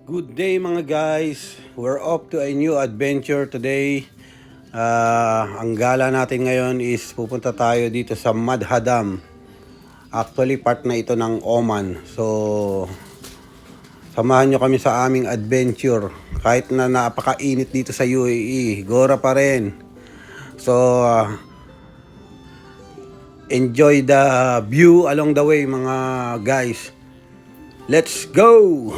Good day mga guys. We're off to a new adventure today. Ang gala natin ngayon is pupunta tayo dito sa Madha Dam. Actually part na ito ng Oman. So samahan nyo kami sa aming adventure. Kahit na napakainit dito sa UAE, gora pa rin. So enjoy the view along the way mga guys. Let's go!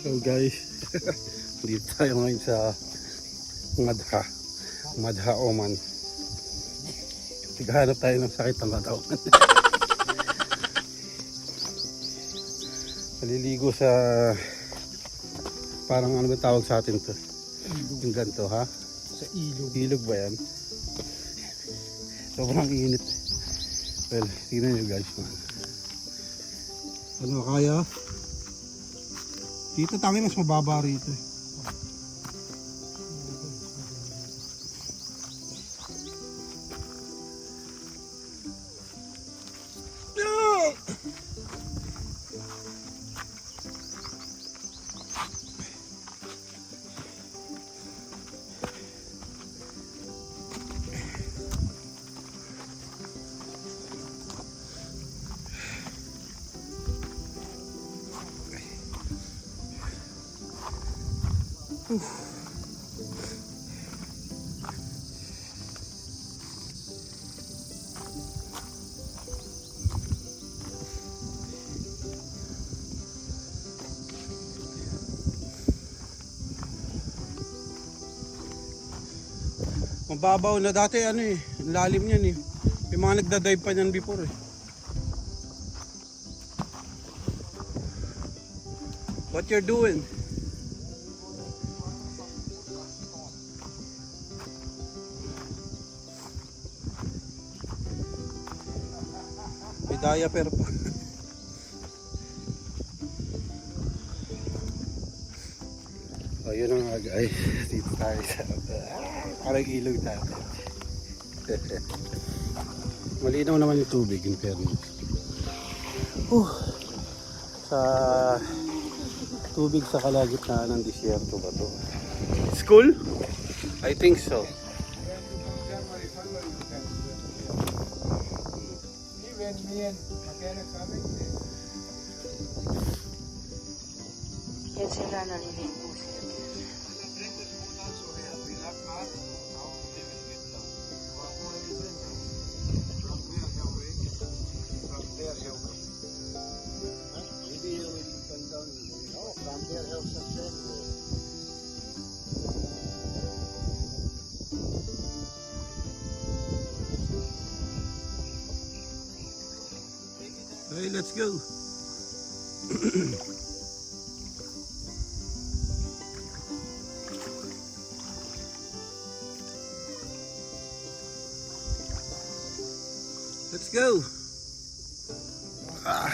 So guys, dito tayo ngayon sa Madha Oman. Naghahanap tayo ng sakit ng katawan. Naliligo sa parang ano ba tawag sa atin to? Yung ganito ha? Sa ilog. Ilog ba yan? Sobrang init. Well, tingnan nyo guys. Ano kaya? Dito tangi mas mababa rito eh. Mababaw na dati ano eh, ang lalim niyan eh. Yung mga nagda-dive pa niyan before eh. What you're doing? May diaper pa. Oh, yun na nga guys. Dito tayo sa parang ilog natin. Malinaw naman yung tubig in fairness. Sa tubig sa kalagitnaan ng disyerto ba to? School? I think so. Yan sila naliligo sila. Hey, let's go. Let's go! Ah.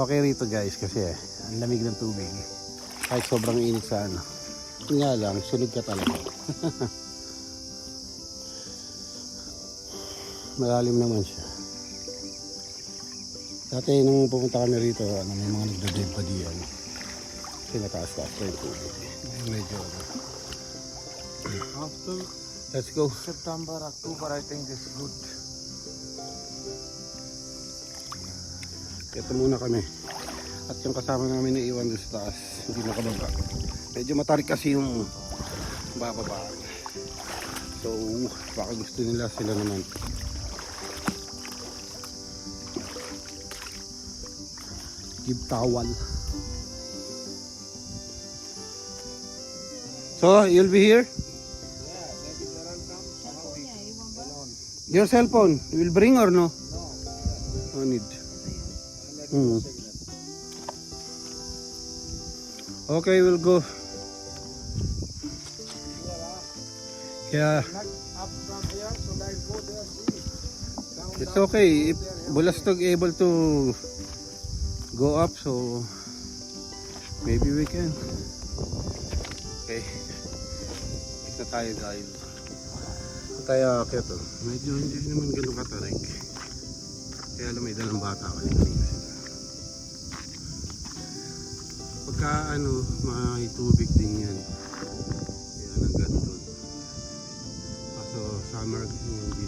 Okay rito guys kasi ang lamig ng tubig. Kahit sobrang init sa ano. Yun nga lang, sunog ka talaga. Malalim naman siya. Dati nung pumunta kami rito, may mga nagdadive pa diyan. Kasi nataas-taas pa yung tubig. Medyo After let's go. September, October, I think is good. Ito muna kami. At yung kasama namin na iwan doon sa taas, hindi nakababa. Medyo matarik kasi yung bababaan. So, baka gusto nila sila naman. Give towel. So, you'll be here? Your cell phone, you will bring or no? No need. Okay, we'll go. Yeah. It's okay if Bulastog able to go up, so maybe we can. Okay. Ito tayo dahil. Ito tayo akit to. Medyo hindi naman ganun katarik. Kaya alam may dalang bata kasi kanina sila. Pagka ano, may tubig din yan. Yan ang ganito. Kaso summer kasi hindi.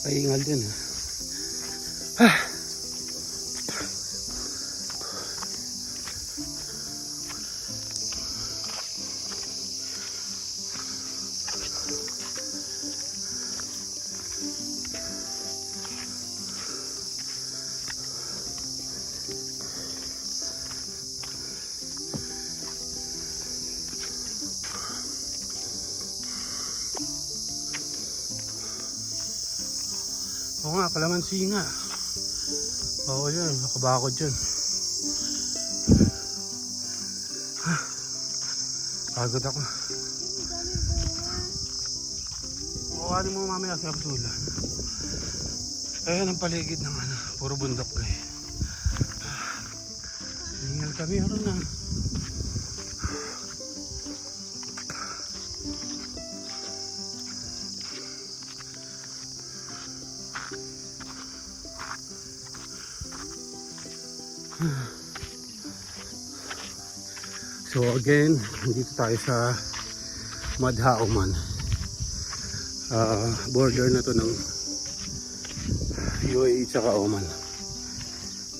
Pahingal din ha. Oo nga, kalamansi nga. Oo yan, nakabakod dyan. Pagod ako. Kukuhanin mo mamaya sa kapsula. Ayan ang paligid ng ano, puro bundok eh. Hingal kami, haron na. So again, dito tayo sa Madha, Oman. Border na to ng UAE tsaka Oman.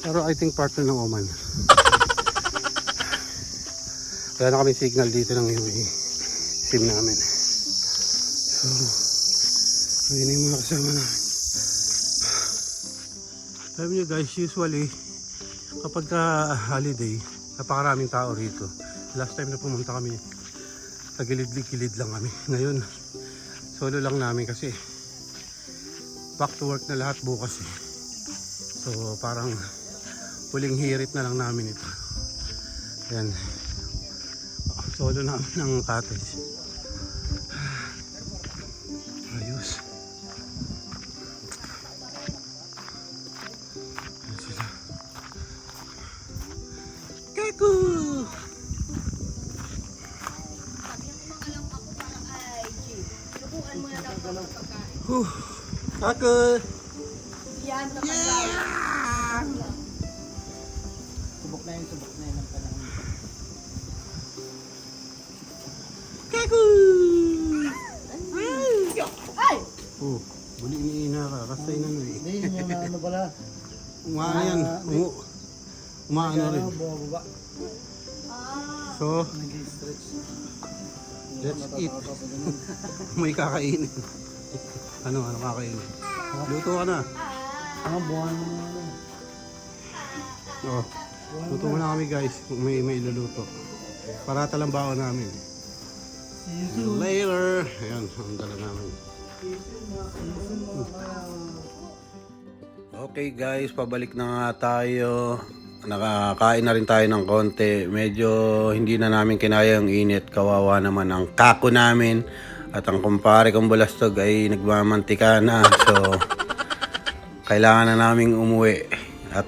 Pero I think part na ng Oman. Wala na kami signal dito ng UAE. SIM namin. So, ayun yung mga kasama namin. Sabi nyo guys, usually kapag holiday, napakaraming tao rito. Last time na pumunta kami, sa gilid-gilid lang kami. Ngayon, solo lang namin kasi back to work na lahat bukas eh. So parang huling hirit na lang namin ito. Yan. Solo namin ng cottage. Ayos. Kaku! Yan, Yeah! Subok na yun ng panahon. Kaku! Ay! Oh, buli iniina ka. Kasi na eh. Hindi, yung mga ano pala. Umaano yan. Umaano rin. Bumababa. So, Nag-stretch. let's eat. May kakainin. Ano kakainin? Luto ka na. Buwan mo na ano. Oh, luto muna kami guys. Kung may iluluto. Parata lang baon namin. See you soon. Later. Ayan, ang dala namin. Okay guys, pabalik na nga tayo. Nakakain na rin tayo ng konti. Medyo hindi na namin kinaya yung init. Kawawa naman ang kako namin. At ang kumpare kong bulastog ay nagmamantika na. So, kailangan na naming umuwi. At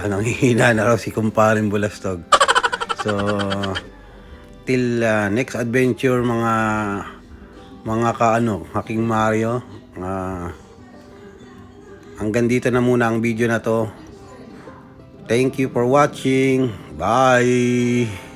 nanghihina na raw si kumparing bulastog. So, till next adventure mga aking Mario. Hanggang dito na muna ang video na to. Thank you for watching. Bye!